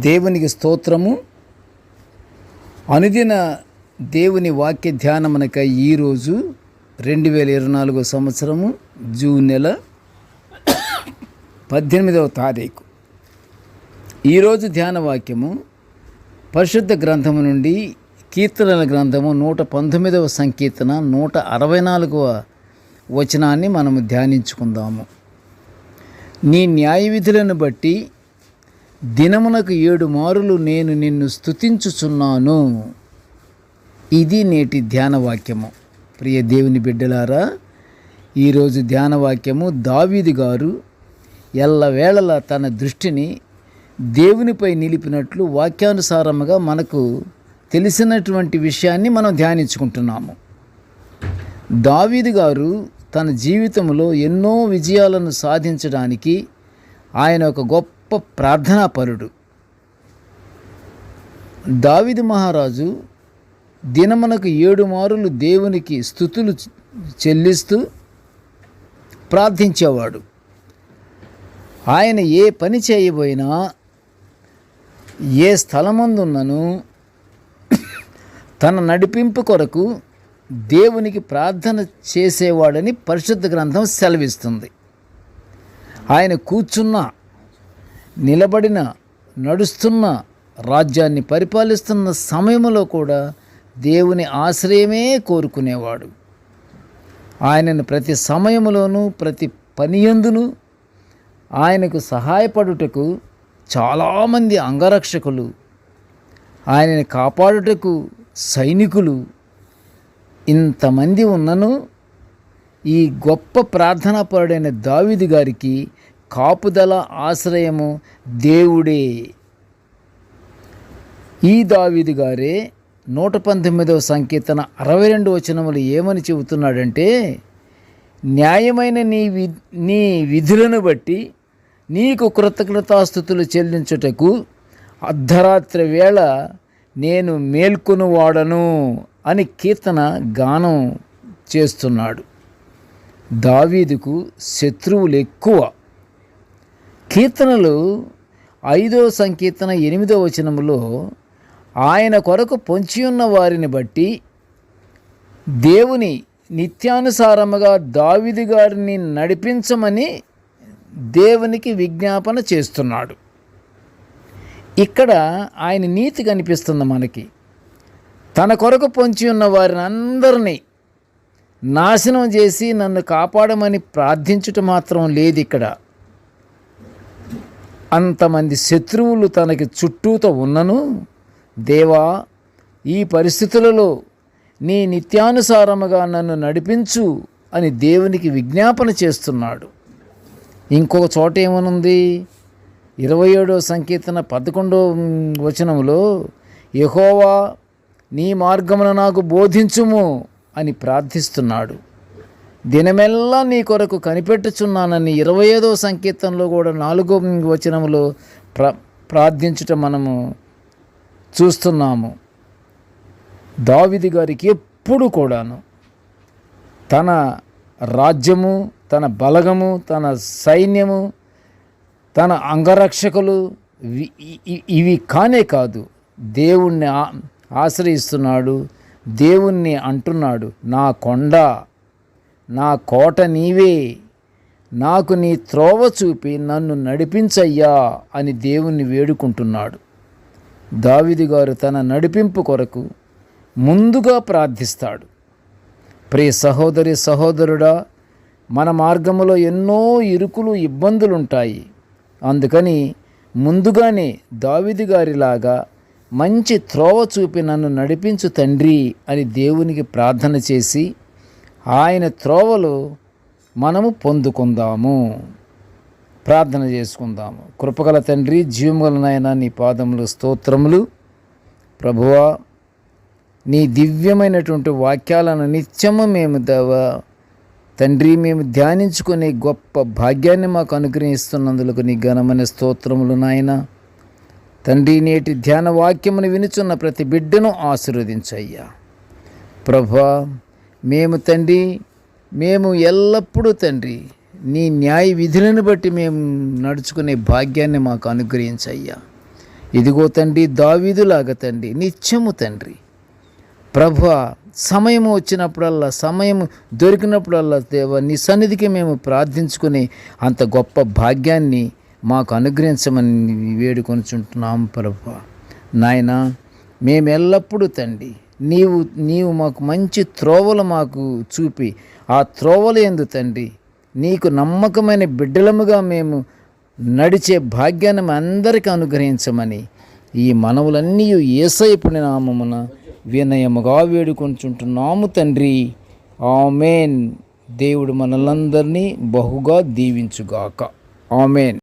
దేవునికి స్తోత్రము. అనుదిన దేవుని వాక్య ధ్యానమునకై ఈరోజు 2024 సంవత్సరము జూన్ నెల 18వ తారీఖు. ఈరోజు ధ్యాన వాక్యము పరిశుద్ధ గ్రంథము నుండి కీర్తనల గ్రంథము 119వ సంకీర్తన 164వ వచనాన్ని మనము ధ్యానించుకుందాము. నీ న్యాయ విధులను బట్టి దినమునకు 7 మారులు నేను నిన్ను స్తుతించుచున్నాను. ఇది నేటి ధ్యాన వాక్యము. ప్రియ దేవుని బిడ్డలారా, ఈరోజు ధ్యాన వాక్యము దావీదు గారు ఎల్లవేళలా తన దృష్టిని దేవునిపై నిలిపినట్లు వాక్యానుసారముగా మనకు తెలిసినటువంటి విషయాన్ని మనం ధ్యానించుకుంటున్నాము. దావీదు గారు తన జీవితంలో ఎన్నో విజయాలను సాధించడానికి ఆయన ఒక గొప్ప ప్రార్థనాపరుడు. దావీదు మహారాజు దినమునకు 7 మారులు దేవునికి స్తుతులు చెల్లిస్తూ ప్రార్థించేవాడు. ఆయన ఏ పని చేయబోయినా, ఏ స్థలమందున్నను తన నడిపింపు కొరకు దేవునికి ప్రార్థన చేసేవాడని పరిశుద్ధ గ్రంథం సెలవిస్తుంది. ఆయన కూర్చున్న, నిలబడిన, నడుస్తున్న, రాజ్యాన్ని పరిపాలిస్తున్న సమయంలో కూడా దేవుని ఆశ్రయమే కోరుకునేవాడు. ఆయనను ప్రతి సమయంలోనూ, ప్రతి పనియందును ఆయనకు సహాయపడుటకు చాలామంది అంగరక్షకులు, ఆయనని కాపాడుటకు సైనికులు, ఇంతమంది ఉన్నను ఈ గొప్ప ప్రార్థనాపరుడైన దావీదు గారికి కాపుదల, ఆశ్రయము దేవుడే. ఈ దావీదు గారే 119వ సంకీర్తన 62 వచనములు ఏమని చెబుతున్నాడంటే, న్యాయమైన నీ విధులను బట్టి నీకు కృతజ్ఞతాస్తుతులు చెల్లించుటకు అర్ధరాత్రి వేళ నేను మేల్కొనువాడను అని కీర్తన గానం చేస్తున్నాడు. దావీదుకు శత్రువులు ఎక్కువ. కీర్తనలు 5వ సంకీర్తన 8వ వచనములో ఆయన కొరకు పొంచియున్న వారిని బట్టి దేవుని నిత్యానుసారముగా దావీదు గారిని నడిపించమని దేవునికి విజ్ఞాపన చేస్తున్నాడు. ఇక్కడ ఆయన నీతి కనిపిస్తుంది మనకి. తన కొరకు పొంచి ఉన్న వారిని అందరినీ నాశనం చేసి నన్ను కాపాడమని ప్రార్థించుట మాత్రం లేదు. ఇక్కడ అంతమంది శత్రువులు తనకి చుట్టూతో ఉన్నను, దేవా ఈ పరిస్థితులలో నీ నిత్యానుసారముగా నన్ను నడిపించు అని దేవునికి విజ్ఞాపన చేస్తున్నాడు. ఇంకొక చోట ఏమనుంది? 27వ సంకీర్తన 11వ వచనంలో యెహోవా నీ మార్గమును నాకు బోధించుము అని ప్రార్థిస్తున్నాడు. దినమెల్లా నీ కొరకు కనిపెట్టుచున్నానని 25వ సంకీర్తనలో కూడా 4వ వచనంలో ప్రార్థించుట మనము చూస్తున్నాము. దావీదు గారికి ఎప్పుడు కూడాను తన రాజ్యము, తన బలగము, తన సైన్యము, తన అంగరక్షకులు ఇవి కానే కాదు, దేవుణ్ణి ఆశ్రయిస్తున్నాడు. దేవుణ్ణి అంటున్నాడు, నా కొండ, నా కోట నీవే, నాకు నీ త్రోవ చూపి నన్ను నడిపించయ్యా అని దేవుణ్ణి వేడుకుంటున్నాడు. దావీదు గారు తన నడిపింపు కొరకు ముందుగా ప్రార్థిస్తాడు. ప్రియ సహోదరి సహోదరుడా, మన మార్గములో ఎన్నో ఇరుకులు, ఇబ్బందులుంటాయి. అందుకని ముందుగానే దావీదు గారిలాగా మంచి త్రోవ చూపి నన్ను నడిపించు తండ్రి అని దేవునికి ప్రార్థన చేసి ఆయన త్రోవలో మనము పొందుకుందాము. ప్రార్థన చేసుకుందాము. కృపగల తండ్రి, జీవముగల నాయన, నీ పాదములు స్తోత్రములు. ప్రభువా, నీ దివ్యమైనటువంటి వాక్యాలను నిత్యము మేము తండ్రి మేము ధ్యానించుకునే గొప్ప భాగ్యాన్ని మాకు అనుగ్రహిస్తున్నందుకు నీ ఘనమైన స్తోత్రములు నాయన. తండ్రి, నేటి ధ్యాన వాక్యమును వినుచున్న ప్రతి బిడ్డను ఆశీర్వదించయ్యా. ప్రభువా, మేము ఎల్లప్పుడూ తండ్రి నీ న్యాయ విధులను బట్టి మేము నడుచుకునే భాగ్యాన్ని మాకు అనుగ్రహించయ్యా. ఇదిగో తండ్రి, దావీదులాగా తండ్రి నిత్యము తండ్రి ప్రభువా, సమయం వచ్చినప్పుడల్లా, సమయం దొరికినప్పుడల్లా దేవా, నీ సన్నిధికి మేము ప్రార్థించుకుని అంత గొప్ప భాగ్యాన్ని మాకు అనుగ్రహించమని వేడుకొనుచుంటున్నాము ప్రభువా. నాయనా, మేము ఎల్లప్పుడూ తండ్రి నీవు మాకు మంచి త్రోవలు మాకు చూపి, ఆ త్రోవలు యందు తండ్రి నీకు నమ్మకమైన బిడ్డలముగా మేము నడిచే భాగ్యాన్ని అందరికీ అనుగ్రహించమని ఈ మనవులన్నీ యేసయ్య నామమున వినయముగా వేడుకొంచుంటున్నాము తండ్రి. ఆమేన్. దేవుడు మనలందరినీ బహుగా దీవించుగాక. ఆమేన్.